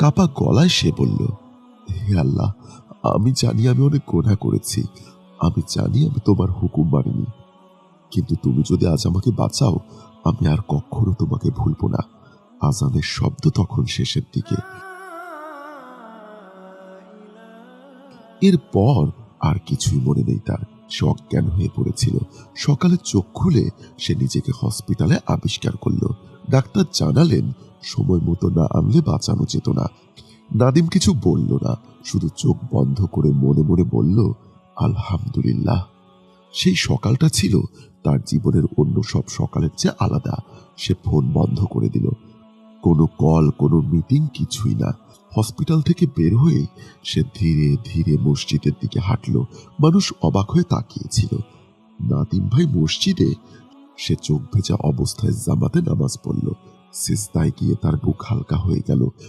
কাপা গলায় সে বলল, হে আল্লাহ, আমি জানি আমি অনেক গুনাহ করেছি, আমি জানি আমি তোমার হুকুম মানিনি, কিন্তু তুমি যদি আজ আমাকে বাঁচাও, আমি আর কখনো তোমাকে ভুলবো না। আজানের শব্দ তখন শেষের দিকে। এরপর আর কিছুই মনে নেই তার। সে অজ্ঞান হয়ে পড়েছিল। সকালে চোখ খুলে সে নিজেকে হসপিটালে আবিষ্কার করল। ডাক্তার জানালেন সময় মতো না আনলে বাঁচানো যেত না। নাদিম কিছু বলল না, শুধু চোখ বন্ধ করে মনে মনে বলল, আলহামদুলিল্লাহ। সেই সকালটা ছিল তার জীবনের অন্য সব সকালের চেয়ে আলাদা। সে ফোন বন্ধ করে দিল। কোনো কল, কোনো মিটিং, কিছুই না। হসপিটাল থেকে বের হয়ে সে ধীরে ধীরে মসজিদের দিকে হাঁটল। মানুষ অবাক হয়ে তাকিয়েছিল। নাদিম ভাই মসজিদে। সে চোখ ভেজা অবস্থায় জামাতে নামাজ পড়ল। সিজদায় গিয়ে তার বুক হালকা হয়ে গেল।